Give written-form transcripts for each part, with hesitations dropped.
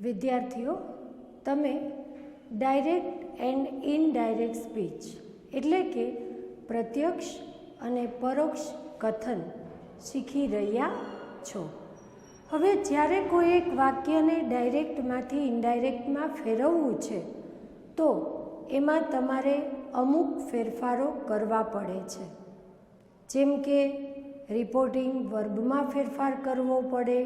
વિદ્યાર્થીઓ, તમે direct and indirect speech એટલે કે પ્રત્યક્ષ અને પરોક્ષ કથન શીખી રહ્યા છો. હવે જ્યારે કોઈ એક વાક્યને ડાયરેક્ટમાંથી ઇનડાયરેક્ટમાં ફેરવવું છે તો એમાં તમારે અમુક ફેરફારો કરવા પડે છે. જેમ કે રિપોર્ટિંગ વર્બમાં ફેરફાર કરવો પડે,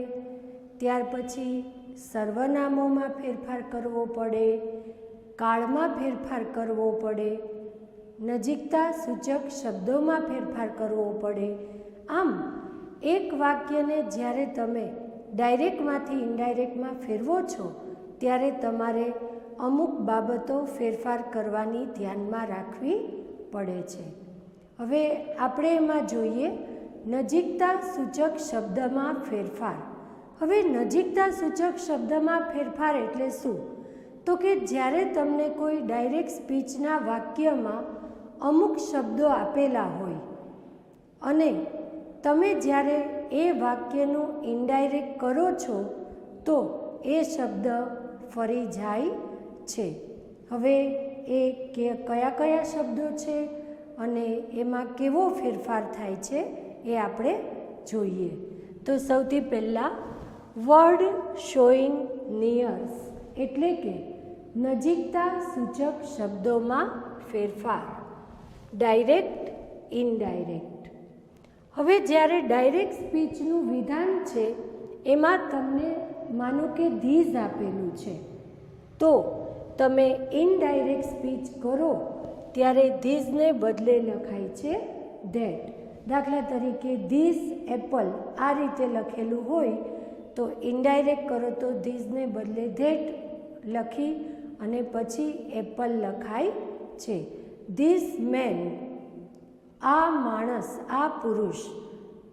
ત્યાર પછી સર્વનામોમાં ફેરફાર કરવો પડે, કાળમાં ફેરફાર કરવો પડે, નજીકતા સૂચક શબ્દોમાં ફેરફાર કરવો પડે. આમ એક વાક્યને જ્યારે તમે ડાયરેક્ટમાંથી ઇનડાયરેક્ટમાં ફેરવો છો ત્યારે તમારે અમુક બાબતો ફેરફાર કરવાની ધ્યાનમાં રાખવી પડે છે. હવે આપણે એમાં જોઈએ નજીકતા સૂચક શબ્દમાં ફેરફાર. હવે નજીકતા સૂચક શબ્દમાં ફેરફાર એટલે શું? તો કે જ્યારે તમને કોઈ ડાયરેક્ટ સ્પીચના વાક્યમાં અમુક શબ્દો આપેલા હોય અને તમે જ્યારે એ વાક્યનું ઇનડાયરેક્ટ કરો છો તો એ શબ્દ ફરી જાય છે. હવે એ કયા કયા શબ્દો છે અને એમાં કેવો ફેરફાર થાય છે એ આપણે જોઈએ. તો સૌથી પહેલાં વર્ડ શોઈંગ નિયર્સ એટલે કે નજીકતા સૂચક શબ્દોમાં ફેરફાર, ડાયરેક્ટ ઇનડાયરેક્ટ. હવે જ્યારે ડાયરેક્ટ સ્પીચનું વિધાન છે એમાં તમને માનો કે ધીઝ આપેલું છે તો તમે ઇનડાયરેક્ટ સ્પીચ કરો ત્યારે ધીઝને બદલે લખાય છે ધેટ. દાખલા તરીકે ધીસ એપલ આ રીતે લખેલું હોય તો ઇનડાયરેક્ટ કરો તો ધીઝને બદલે ધેટ લખી અને પછી એપલ લખાય છે. ધીસ મેન આ માણસ, આ પુરુષ,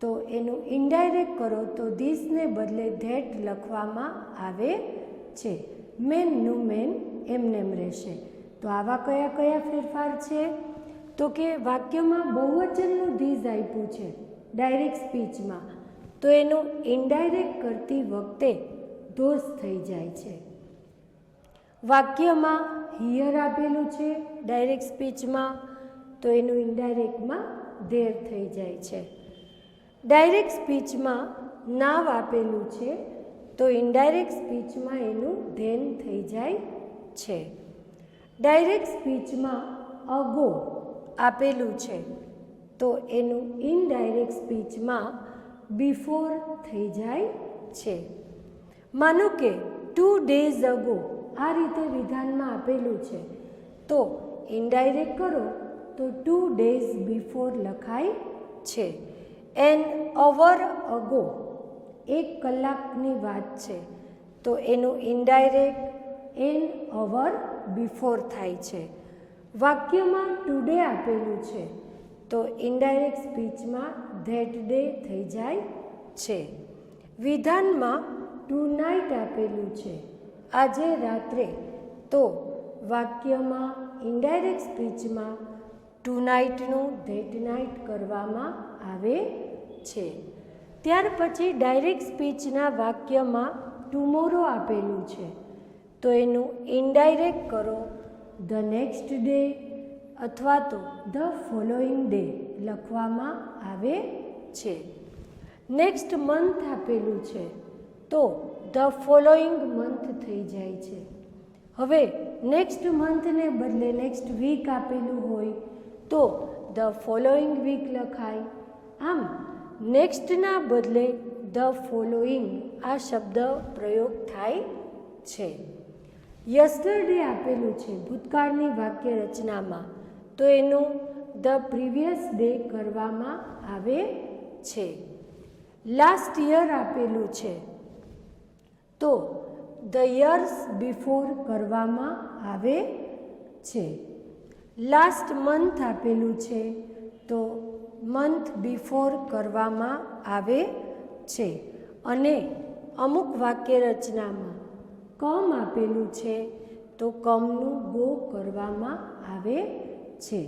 તો એનું ઇનડાયરેક્ટ કરો તો ધીસને બદલે ધેટ લખવામાં આવે છે. મેનનું મેન એમનેમ રહેશે. તો આવા કયા કયા ફેરફાર છે? તો કે વાક્યમાં બહુવચનનું ધીઝ આપ્યું છે ડાયરેક્ટ સ્પીચમાં તો એનું ઇનડાયરેક્ટ કરતી વખતે ધોષ થઈ જાય છે. વાક્યમાં હિયર આપેલું છે ડાયરેક્ટ સ્પીચમાં તો એનું ઇનડાયરેક્ટમાં ધેર થઈ જાય છે. ડાયરેક્ટ સ્પીચમાં નાવ આપેલું છે તો ઇનડાયરેક્ટ સ્પીચમાં એનું ધેન થઈ જાય છે. ડાયરેક્ટ સ્પીચમાં અગો આપેલું છે તો એનું ઇનડાયરેક્ટ સ્પીચમાં બિફોર થઈ જાય છે. માનો કે 2 days અગો આ રીતે વિધાનમાં આપેલું છે તો ઇનડાયરેક્ટ કરો તો 2 days બિફોર લખાય છે. એન અવર અગો 1 કલાકની વાત છે તો એનું ઇનડાયરેક્ટ એન અવર બિફોર થાય છે. વાક્યમાં ટુડે આપેલું છે તો ઇનડાયરેક્ટ સ્પીચમાં ધેટ ડે થઈ જાય છે. વિધાનમાં ટુ નાઇટ આપેલું છે આજે રાત્રે તો વાક્યમાં ઇનડાયરેક્ટ સ્પીચમાં ટુ નાઇટનું ધેટ નાઇટ કરવામાં આવે છે. ત્યાર પછી ડાયરેક્ટ સ્પીચના વાક્યમાં ટુમોરો આપેલું છે તો એનું ઇનડાયરેક્ટ કરો ધ નેક્સ્ટ ડે અથવા તો ધ ફોલોઈંગ ડે લખવામાં આવે છે. નેક્સ્ટ મંથ આપેલું છે તો ધ ફોલોઈંગ મંથ થઈ જાય છે. હવે નેક્સ્ટ મંથને બદલે નેક્સ્ટ વીક આપેલું હોય તો ધ ફોલોઈંગ વીક લખાય. આમ નેક્સ્ટના બદલે ધ ફોલોઈંગ આ શબ્દ પ્રયોગ થાય છે. યસ્ટરડે આપેલું છે ભૂતકાળની વાક્ય રચનામાં તો એનું ધ પ્રીવિયસ ડે કરવામાં આવે છે. લાસ્ટ યર આપેલું છે તો ધ યર્સ બિફોર કરવામાં આવે છે. લાસ્ટ મંથ આપેલું છે તો મંથ બિફોર કરવામાં આવે છે. અને અમુક વાક્ય રચનામાં કમ આપેલું છે તો કમનું ગો કરવામાં આવે છે.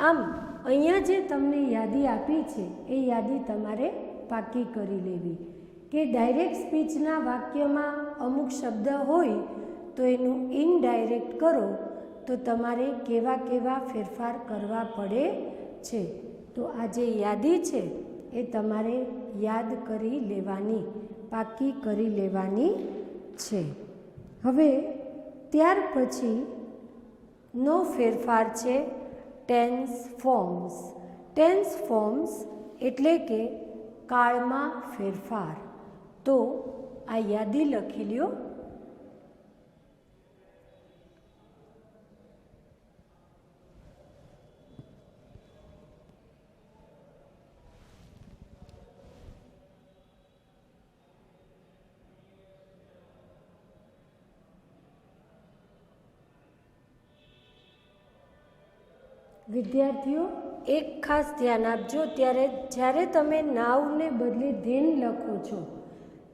આમ અહીંયા જે તમને યાદી આપી છે એ યાદી તમારે પાકી કરી લેવી કે ડાયરેક્ટ સ્પીચના વાક્યમાં અમુક શબ્દ હોય તો એનું ઇનડાયરેક્ટ કરો તો તમારે કેવા કેવા ફેરફાર કરવા પડે છે. તો આ જે યાદી છે એ તમારે યાદ કરી લેવાની, પાકી કરી લેવાની છે. હવે ત્યાર પછી નો ફેરફાર છે ટેન્સ ફોર્મ્સ. ટેન્સ ફોર્મ્સ એટલે કે કાળમાં ફેરફાર. તો આ યાદી લખી લ્યો. વિદ્યાર્થીઓ, એક ખાસ ધ્યાન આપજો, જ્યારે તમે નાવને બદલે ધેન લખો છો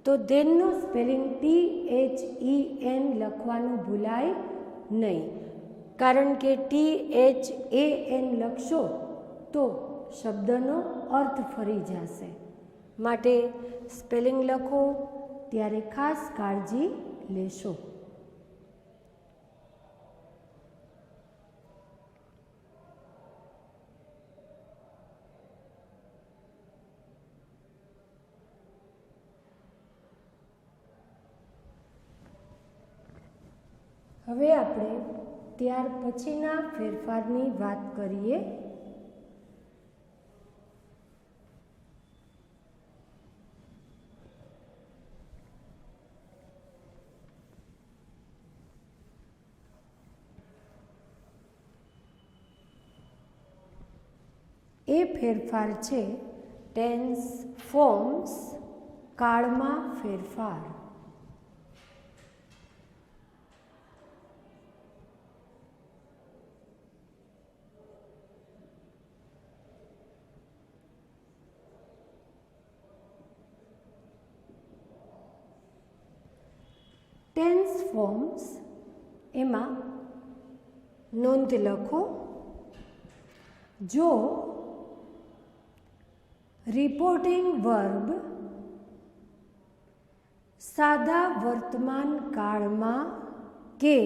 તો ધેનનું સ્પેલિંગ THEN લખવાનું ભૂલાય નહીં, કારણ કે THAN લખશો તો શબ્દનો અર્થ ફરી જશે. માટે સ્પેલિંગ લખો ત્યારે ખાસ કાળજી લેશો. હવે આપણે ત્યાર પછીના ફેરફારની વાત કરીએ. એ ફેરફાર છે ટેન્સ ફોર્મ્સ, કાળમાં ફેરફાર. ટેન્સ ફોર્મ્સ એમાં નોંધ લખો. જો રિપોર્ટિંગ વર્બ સાદા વર્તમાન કાળમાં કે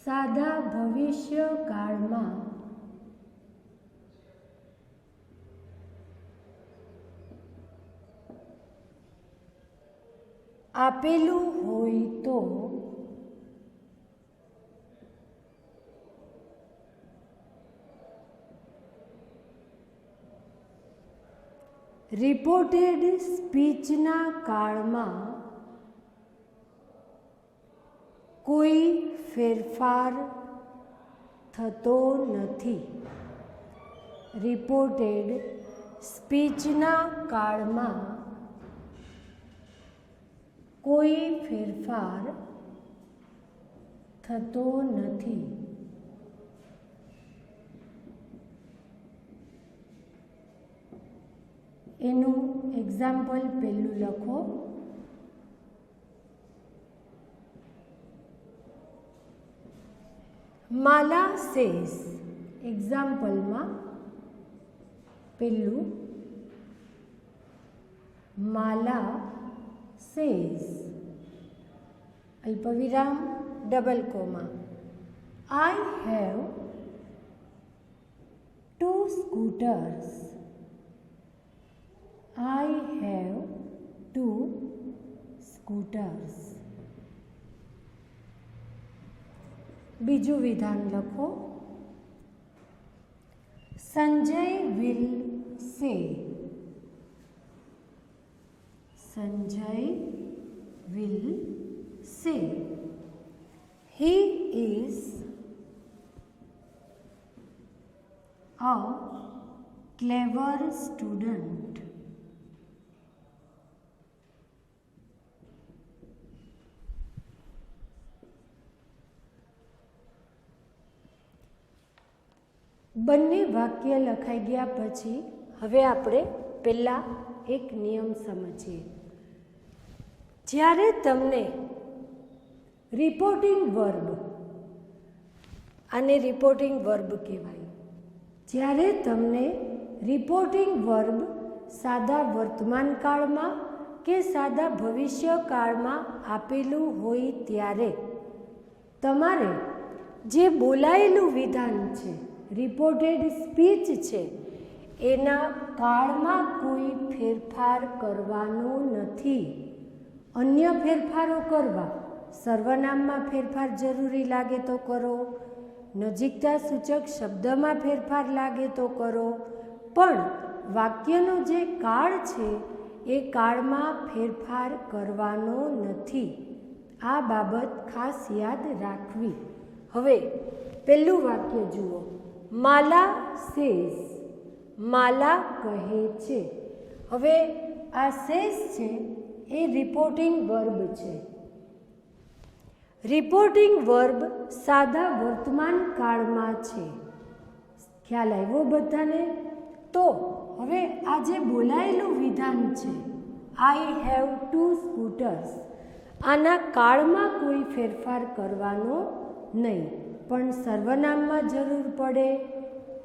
સાદા ભવિષ્ય કાળમાં આપેલું હોય તો રિપોર્ટેડ સ્પીચના કાળમાં કોઈ ફેરફાર થતો નથી. રિપોર્ટેડ સ્પીચના કાળમાં કોઈ ફેરફાર થતો નથી. એનું એક્ઝામ્પલ પહેલું લખો. માલા સેઝ. એક્ઝામ્પલમાં પહેલું માલા says, અલ્પવિરામ double comma, I have 2 scooters. I have 2 scooters. બીજું વિધાન લખો. Sanjay will say. Sanjay will say he is a clever student. બંને વાક્ય લખાઈ ગયા પછી હવે આપણે પહેલા એક નિયમ સમજીએ. જ્યારે તમને રિપોર્ટિંગ વર્બ, આને રિપોર્ટિંગ વર્બ કહેવાય, જ્યારે તમને રિપોર્ટિંગ વર્બ સાદા વર્તમાન કાળમાં કે સાદા ભવિષ્યકાળમાં આપેલું હોય ત્યારે તમારે જે બોલાયેલું વિધાન છે, રિપોર્ટેડ સ્પીચ છે, એના કાળમાં કોઈ ફેરફાર કરવાનો નથી. અન્ય ફેરફારો કરવા, સર્વનામમાં ફેરફાર જરૂરી લાગે તો કરો, નજીકતા સૂચક શબ્દમાં ફેરફાર લાગે તો કરો, પણ વાક્યનો જે કાળ છે એ કાળમાં ફેરફાર કરવાનો નથી. આ બાબત ખાસ યાદ રાખવી. હવે પહેલું વાક્ય જુઓ. માલા સેઝ, માલા કહે છે. હવે આ સેઝ છે એ રિપોર્ટિંગ વર્બ છે. રિપોર્ટિંગ વર્બ સાદા વર્તમાન કાળમાં છે. ખ્યાલ આવ્યો બધાને? તો હવે આ જે બોલાયેલું વિધાન છે, આઈ હેવ 2 સ્કૂટર્સ, આના કાળમાં કોઈ ફેરફાર કરવાનો નહીં, પણ સર્વનામમાં જરૂર પડે,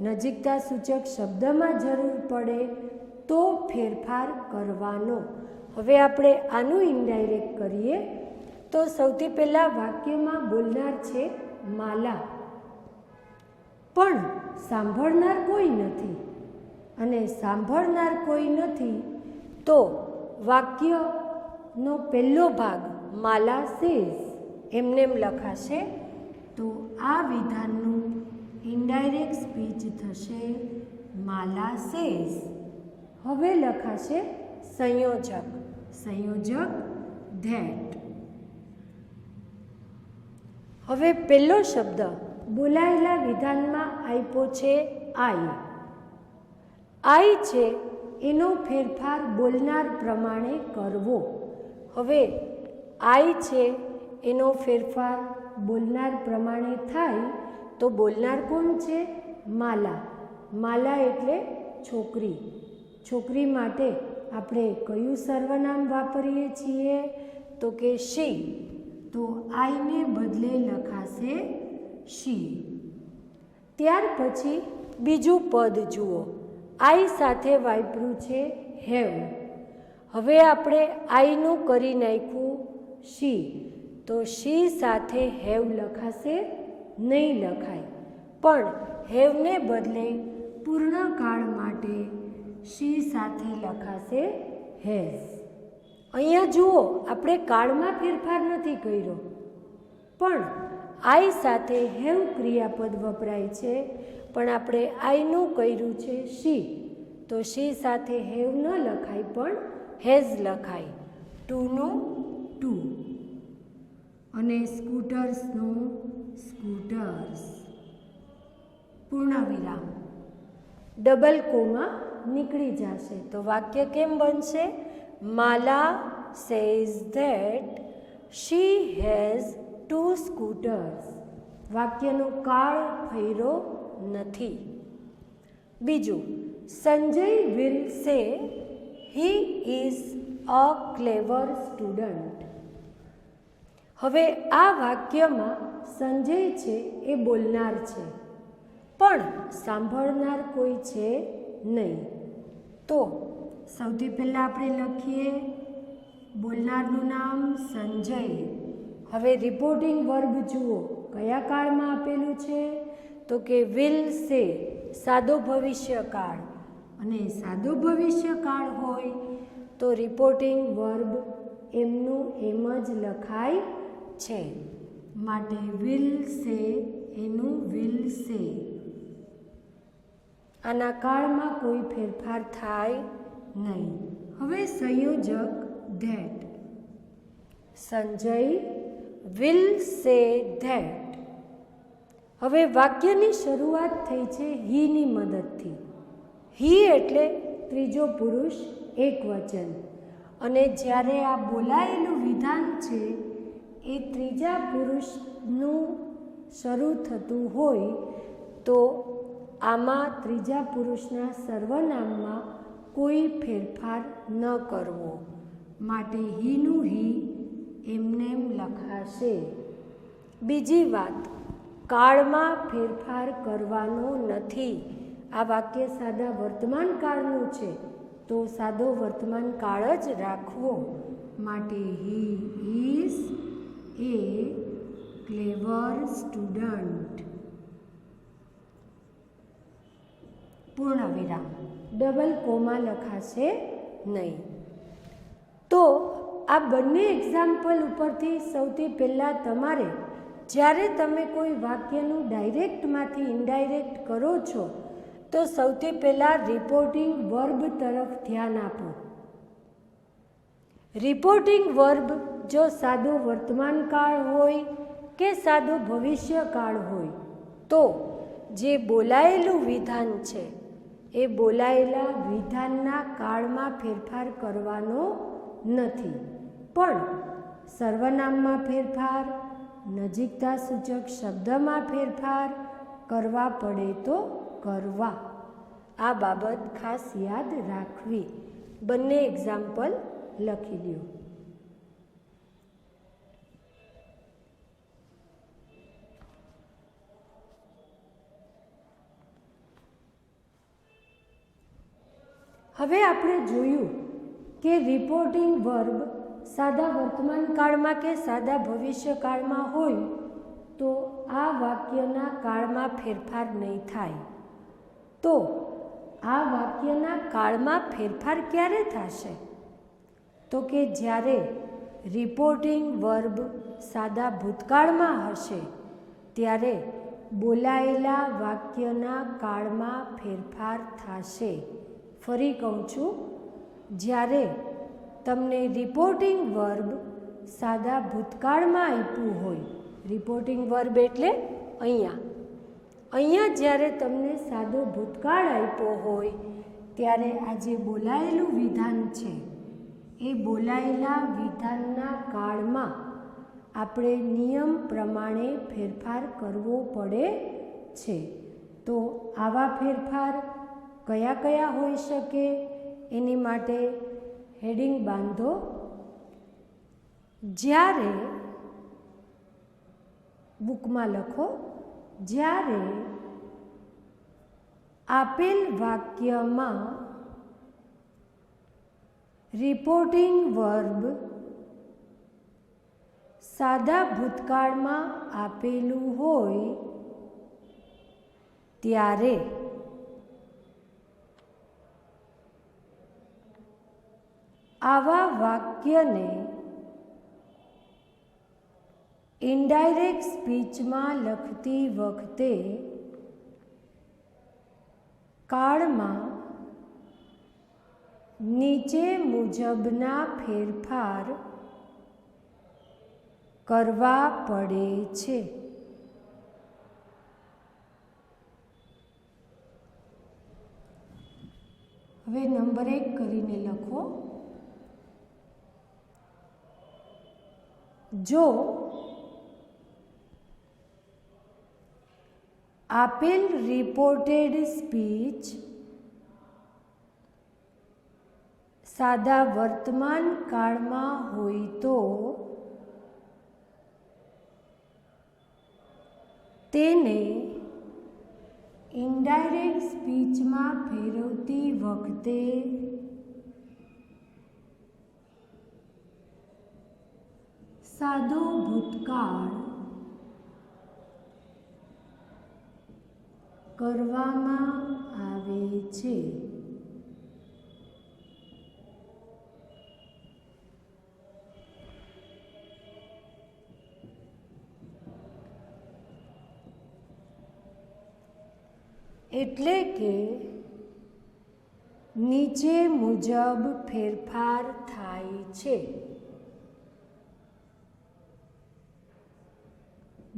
નજીકતા સૂચક શબ્દમાં જરૂર પડે તો ફેરફાર કરવાનો. હવે આપણે આનું ઇનડાયરેક્ટ કરીએ તો સૌથી પહેલાં વાક્યમાં બોલનાર છે માલા, પણ સાંભળનાર કોઈ નથી, અને સાંભળનાર કોઈ નથી તો વાક્યનો પહેલો ભાગ માલા સેઝ એમનેમ લખાશે. તો આ વિધાનનું ઇનડાયરેક્ટ સ્પીચ થશે માલા સેઝ. હવે લખાશે સંયોજક, સંયોજક ધેટ. હવે પહેલો શબ્દ બોલાયેલા વિધાનમાં આપ્યો છે આઈ. આઈ છે એનો ફેરફાર બોલનાર પ્રમાણે કરવો. હવે આઈ છે એનો ફેરફાર બોલનાર પ્રમાણે થાય તો બોલનાર કોણ છે? માલા. માલા એટલે છોકરી. છોકરી માટે આપણે કયું સર્વનામ વાપરીએ છીએ? તો કે શી. તો આઈને બદલે લખાશે શી. ત્યાર પછી બીજું પદ જુઓ. આઈ સાથે વાપર્યું છે હેવ. હવે આપણે આઈનું કરી નાખ્યું શી, તો શી સાથે હેવ લખાશે નહીં, લખાય. પણ હેવને બદલે પૂર્ણકાળ માટે શી સાથે લખાશે હેઝ. અહીંયા જુઓ, આપણે કાળમાં ફેરફાર નથી કર્યો, પણ આઈ સાથે હેવ ક્રિયાપદ વપરાય છે, પણ આપણે આઈનું કર્યું છે શી, તો શી સાથે હેવ ન લખાય પણ હેઝ લખાય. ટુનું ટુ અને સ્કૂટર્સનું સ્કૂટર્સ. પૂર્ણવિરામ, ડબલ કોમા નીકળી જશે તો વાક્ય કેમ બનશે? Mala says that she has 2 scooters. વાક્યનો કાળ ફેરો નથી. બીજું, સંજય વિલ સે he is a clever student. હવે આ વાક્યમાં સંજય છે એ બોલનાર છે, પણ સાંભળનાર કોઈ છે નહીં. તો સૌથી પહેલાં આપણે લખીએ બોલનારનું નામ સંજય. હવે રિપોર્ટિંગ વર્બ જુઓ, કયા કાળમાં આપેલું છે? તો કે વિલ સે, સાદો ભવિષ્યકાળ. અને સાદો ભવિષ્યકાળ હોય તો રિપોર્ટિંગ વર્બ એમનું એમ જ લખાય છે, માટે વિલ સે એનું વિલ સે. આના કાળમાં કોઈ ફેરફાર થાય નહીં. હવે સંયોજક that. Sanjay will say that. હવે વાક્યની શરૂઆત થઈ છે હીની મદદથી. હી એટલે ત્રીજો પુરુષ એકવચન, અને જ્યારે આ બોલાયેલું વિધાન છે એ ત્રીજા પુરુષનું શરૂ થતું હોય તો આમાં ત્રીજા પુરુષના સર્વનામમાં કોઈ ફેરફાર ન કરવો, માટે હીનું હી એમનેમ લખાશે. બીજી વાત, કાળમાં ફેરફાર કરવાનો નથી. આ વાક્ય સાદા વર્તમાન કાળનું છે, તો સાદો વર્તમાન કાળ જ રાખવો. માટે he is A clever student. પૂર્ણ વિરામ, ડબલ કોમા લખાશે નહીં. તો આ બંને એક્ઝામ્પલ ઉપરથી સૌથી પહેલાં તમારે જ્યારે તમે કોઈ વાક્યનું ડાયરેક્ટમાંથી ઇનડાયરેક્ટ કરો છો તો સૌથી પહેલાં રિપોર્ટિંગ વર્બ તરફ ધ્યાન આપો. રિપોર્ટિંગ વર્બ જો સાદો વર્તમાન કાળ હોય કે સાદો ભવિષ્યકાળ હોય તો જે બોલાયેલું વિધાન છે એ બોલાયેલા વિધાનના કાળમાં ફેરફાર કરવાનો નથી, પણ સર્વનામમાં ફેરફાર, નજીકતા સૂચક શબ્દમાં ફેરફાર કરવા પડે તો કરવા. આ બાબત ખાસ યાદ રાખવી. બંને એક્ઝામ્પલ લખી લ્યો. હવે આપણે જોયું કે રિપોર્ટિંગ વર્બ સાદા વર્તમાન કાળમાં કે સાદા ભવિષ્યકાળમાં હોય તો આ વાક્યના કાળમાં ફેરફાર નહીં થાય. તો આ વાક્યના કાળમાં ફેરફાર ક્યારે થશે? તો કે જ્યારે રિપોર્ટિંગ વર્બ સાદા ભૂતકાળમાં હશે ત્યારે બોલાયેલા વાક્યના કાળમાં ફેરફાર થશે. ફરી કહું છું, જ્યારે તમને રિપોર્ટિંગ વર્બ સાદા ભૂતકાળમાં આપ્યું હોય, રિપોર્ટિંગ વર્બ એટલે અહીંયા જ્યારે તમને સાદો ભૂતકાળ આપ્યો હોય ત્યારે આ જે બોલાયેલું વિધાન છે એ બોલાયેલા વિધાનના કાળમાં આપણે નિયમ પ્રમાણે ફેરફાર કરવો પડે છે. તો આવા ફેરફાર કયા કયા હોઈ શકે એની માટે હેડિંગ બાંધો. જ્યારે બુકમાં લખો, જ્યારે આપેલ વાક્યમાં રિપોર્ટિંગ વર્બ સાદા ભૂતકાળમાં આપેલું હોય ત્યારે આવા વાક્યને ઇનડાયરેક્ટ સ્પીચમાં લખતી વખતે કાળમાં નીચે મુજબના ફેરફાર કરવા પડે છે. હવે નંબર 1 કરીને લખો. જો આપેલ રિપોર્ટેડ સ્પીચ સાદા વર્તમાન કાળમાં હોય તો તેને ઇનડાયરેક્ટ સ્પીચમાં ફેરવતી વખતે સાદો ભૂતકાળ કરવામાં આવે છે. એટલે કે નીચે મુજબ ફેરફાર થાય છે.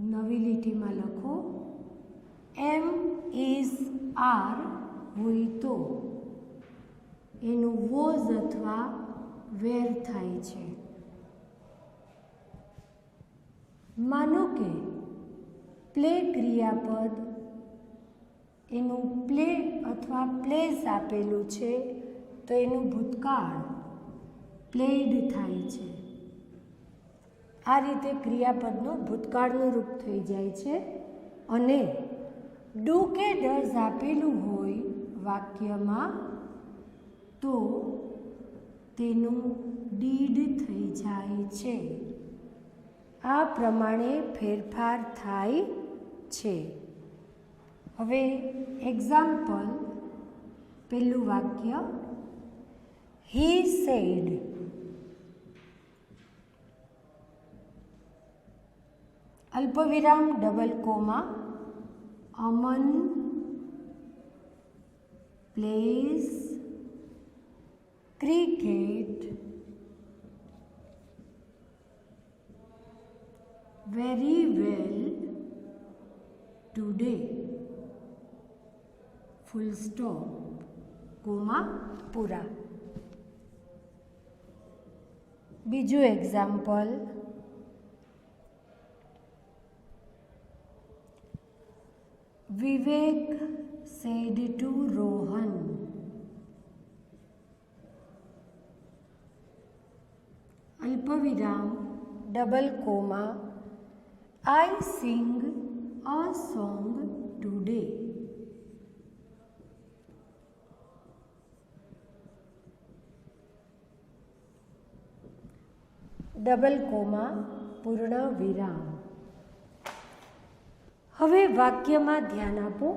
નવી લીટીમાં લખો, એમ ઇઝ આર હોય તો એનું વોઝ અથવા વેર થાય છે. માનો કે પ્લે ક્રિયાપદ એનું પ્લે અથવા પ્લેસ આપેલું છે તો એનું ભૂતકાળ પ્લેડ થાય છે. આ રીતે ક્રિયાપદનું ભૂતકાળનું રૂપ થઈ જાય છે. અને ડુ કે ડઝ આપેલું હોય વાક્યમાં તો તેનું ડીડ થઈ જાય છે. આ પ્રમાણે ફેરફાર થાય છે. હવે એક્ઝામ્પલ, પહેલું વાક્ય, હી સેડ. અલ્પવિરામ double comma, Aman plays cricket very well today, full stop, comma પૂરા. બીજું example, Vivek said to Rohan, અલ્પવિરામ double comma, I sing a song today. Double comma, પૂર્ણ વિરામ. હવે વાક્યમાં ધ્યાન આપો.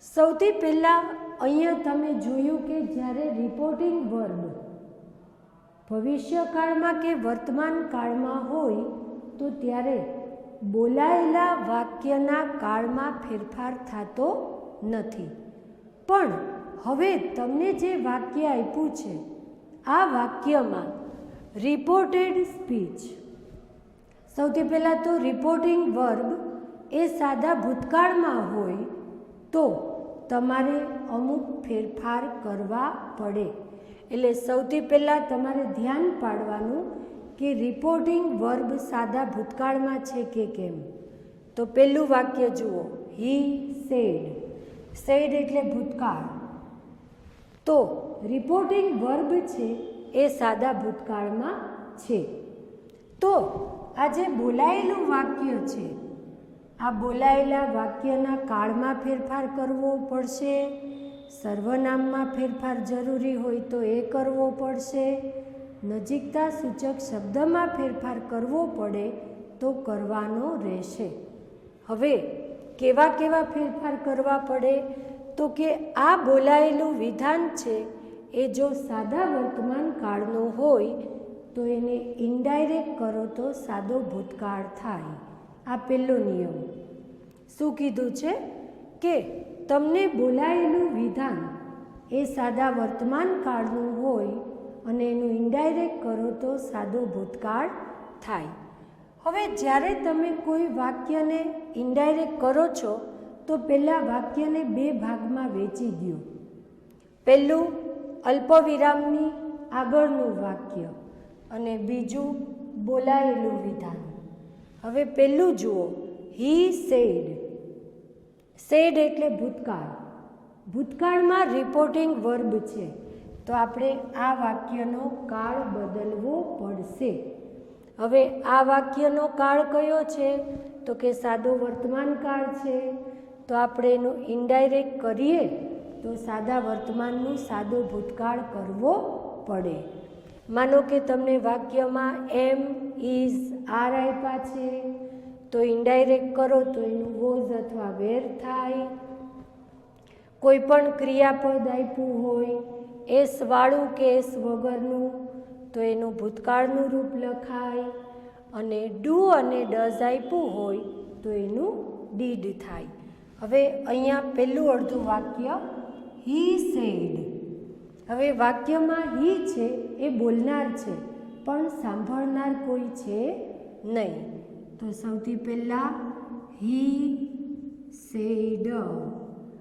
સૌથી પહેલાં અહીંયા તમે જોયું કે જ્યારે રિપોર્ટિંગ વર્બ ભવિષ્યકાળમાં કે વર્તમાન કાળમાં હોય તો ત્યારે બોલાયેલા વાક્યના કાળમાં ફેરફાર થતો નથી. પણ હવે તમને જે વાક્ય આપ્યું છે, આ વાક્યમાં રિપોર્ટેડ સ્પીચ, સૌથી પહેલાં તો રિપોર્ટિંગ વર્બ એ સાદા ભૂતકાળમાં હોય તો તમારે અમુક ફેરફાર કરવા પડે. એટલે સૌથી પહેલાં તમારે ધ્યાન પાડવાનું કે રિપોર્ટિંગ વર્બ સાદા ભૂતકાળમાં છે કે કેમ. તો પહેલું વાક્ય જુઓ, હી સેડ. સેડ એટલે ભૂતકાળ, તો રિપોર્ટિંગ વર્બ છે એ સાદા ભૂતકાળમાં છે. તો આ જે બોલાયેલું વાક્ય છે, આ બોલાયેલા વાક્યના કાળમાં ફેરફાર કરવો પડશે. સર્વનામમાં ફેરફાર જરૂરી હોય તો એ કરવો પડશે. નજીકતા સૂચક શબ્દમાં ફેરફાર કરવો પડે તો કરવાનો રહેશે. હવે કેવા કેવા ફેરફાર કરવા પડે? તો કે આ બોલાયેલું વિધાન છે એ જો સાદા વર્તમાન કાળનું હોય તો એને ઇનડાયરેક્ટ કરો તો સાદો ભૂતકાળ થાય. આ પહેલો નિયમ. શું કીધું છે કે તમને બોલાયેલું વિધાન એ સાદા વર્તમાન કાળનું હોય અને એનું ઇનડાયરેક્ટ કરો તો સાદો ભૂતકાળ થાય. હવે જ્યારે તમે કોઈ વાક્યને ઇનડાયરેક્ટ કરો છો તો પહેલાં વાક્યને બે ભાગમાં વહેંચી દો. પહેલું અલ્પવિરામની આગળનું વાક્ય અને બીજું બોલાયેલું વિધાન. હવે પહેલું જુઓ, હી સેડ. સેડ એટલે ભૂતકાળ. ભૂતકાળમાં રિપોર્ટિંગ વર્બ છે તો આપણે આ વાક્યનો કાળ બદલવો પડશે. હવે આ વાક્યનો કાળ કયો છે? તો કે સાદો વર્તમાન કાળ છે. તો આપણે એનું ઇનડાયરેક્ટ કરીએ તો સાદા વર્તમાનનું સાદો ભૂતકાળ કરવો પડે. માનો કે તમને વાક્યમાં એમ, ઇઝ, આર આપ્યા છે તો ઇનડાયરેક્ટ કરો તો એનું વોઝ અથવા વેર થાય. કોઈ પણ ક્રિયાપદ આપ્યું હોય એસ વાળું કે એસ વગરનું તો એનું ભૂતકાળનું રૂપ લખાય. અને ડુ અને ડઝ આપ્યું હોય તો એનું ડીડ થાય. હવે અહીંયા પહેલું અડધું વાક્ય હી સેડ. હવે વાક્યમાં હી છે એ બોલનાર છે પણ સાંભળનાર કોઈ છે નહીં. તો સૌથી પહેલાં હી સેડ.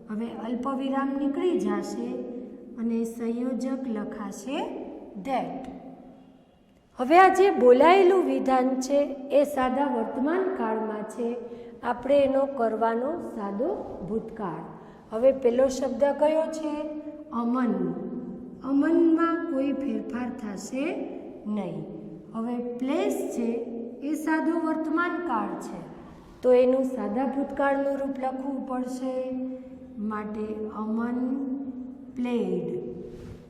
હવે અલ્પવિરામ નીકળી જશે અને સંયોજક લખાશે ધેટ. હવે આ જે બોલાયેલું વિધાન છે એ સાદા વર્તમાન કાળમાં છે, આપણે એનો કરવાનો સાદો ભૂતકાળ. હવે પહેલો શબ્દ કયો છે? અમન. અમનમાં કોઈ ફેરફાર થશે નહીં. હવે પ્લેસ છે એ સાદો વર્તમાન કાળ છે તો એનું સાદા ભૂતકાળનું રૂપ લખવું પડશે. માટે અમન પ્લેડ.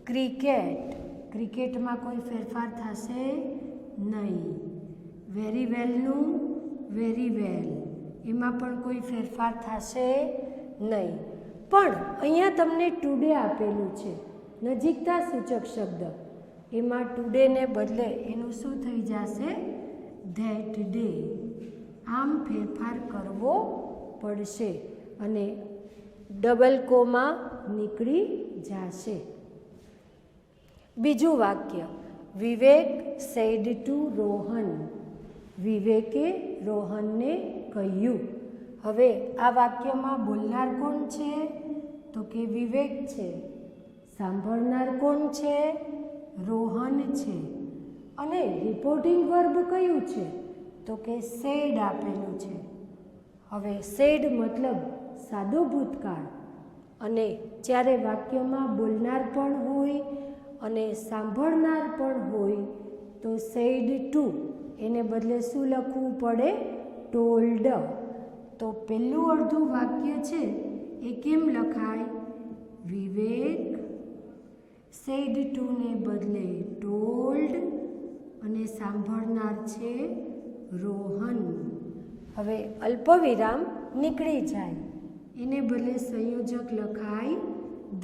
ક્રિકેટ, ક્રિકેટમાં કોઈ ફેરફાર થશે નહીં. વેરી વેલનું વેરી વેલ, એમાં પણ કોઈ ફેરફાર થશે નહીં. પણ અહીંયા તમને ટુડે આપેલું છે, નજીકતા સૂચક શબ્દ, એમાં ટુડેને બદલે એનું શું થઈ જશે? That day. આમ ફેરફાર કરવો પડશે અને ડબલ કોમા નીકળી જશે. બીજું વાક્ય, વિવેક સેડ ટુ રોહન, વિવેકે રોહનને કહ્યું. હવે આ વાક્યમાં બોલનાર કોણ છે? તો કે વિવેક છે. સાંભળનાર કોણ છે? રોહન છે. અને રિપોર્ટિંગ વર્બ કયું છે? તો કે સેડ આપેલું છે. હવે સેડ મતલબ સાદો ભૂતકાળ, અને જ્યારે વાક્યમાં બોલનાર પણ હોય અને સાંભળનાર પણ હોય તો સેડ ટુ એને બદલે શું લખવું પડે? ટોલ્ડ. તો પહેલું અડધું વાક્ય છે એ કેમ લખાય? વિવેક સેડ ટુને બદલે ટોલ્ડ અને સાંભળનાર છે રોહન. હવે અલ્પવિરામ નીકળી જાય, એને બદલે સંયોજક લખાય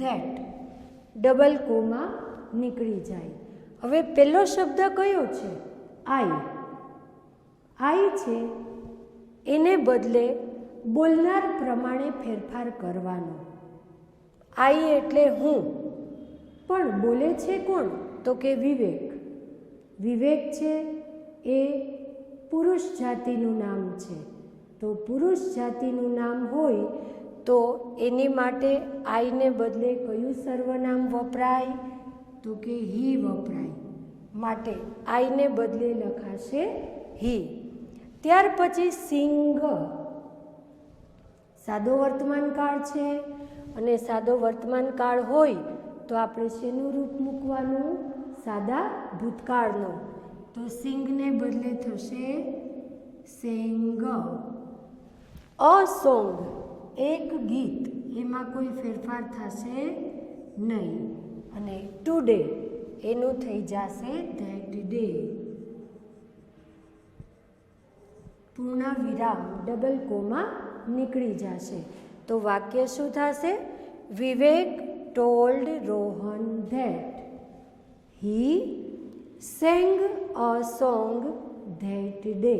ધેટ. ડબલ કોમા નીકળી જાય. હવે પહેલો શબ્દ કયો છે? આઈ. આઈ છે એને બદલે બોલનાર પ્રમાણે ફેરફાર કરવાનો. આઈ એટલે હું, પણ બોલે છે કોણ? તો કે વિવેક. વિવેક છે એ પુરુષ જાતિનું નામ છે. તો પુરુષ જાતિનું નામ હોય તો એની માટે આઈને બદલે કયું સર્વનામ વપરાય? તો કે હી વપરાય. માટે આઈને બદલે લખાશે હી. ત્યાર પછી સિંગ, સાદો વર્તમાન કાળ છે અને સાદો વર્તમાન કાળ હોય તો આપણે શેનું રૂપ મૂકવાનું? સાદા ભૂતકાળનું. તો સિંગને બદલે થશે સેંગ. અ સોંગ, એક ગીત, એમાં કોઈ ફેરફાર થશે નહીં. અને ટુડે એનું થઈ જશે ધેટ ડે. પૂર્ણ વિરામ ડબલ કોમા નીકળી જશે. તો વાક્ય શું થશે? Vivek told Rohan that he sang a song that day.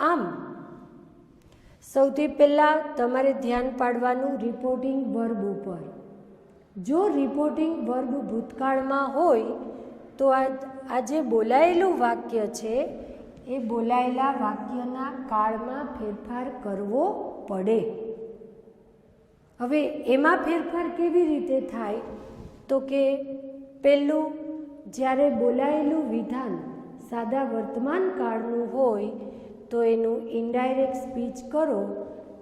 આમ સૌથી પહેલાં તમારે ધ્યાન પાડવાનું રિપોર્ટિંગ વર્બ ઉપર. જો રિપોર્ટિંગ વર્બ ભૂતકાળમાં હોય તો આ જે બોલાયેલું વાક્ય છે એ બોલાયેલા વાક્યના કાળમાં ફેરફાર કરવો પડે. હવે એમાં ફેરફાર કેવી રીતે થાય? તો કે પહેલું, જ્યારે બોલાયેલું વિધાન સાદા વર્તમાન કાળનું હોય તો એનું ઇનડાયરેક્ટ સ્પીચ કરો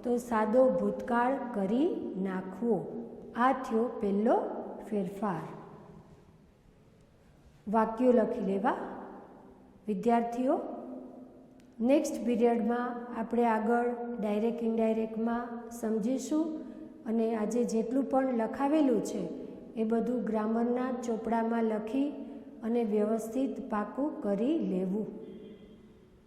તો સાદો ભૂતકાળ કરી નાખવો. આ થયો પહેલો ફેરફાર. વાક્યો લખી લેવા વિદ્યાર્થીઓ. નેક્સ્ટ પીરિયડમાં આપણે આગળ ડાયરેક્ટ ઇનડાયરેક્ટમાં સમજીશું અને આજે જેટલું પણ લખાવેલું છે એ બધું ગ્રામરના ચોપડામાં લખી અને વ્યવસ્થિત પાકું કરી લેવું.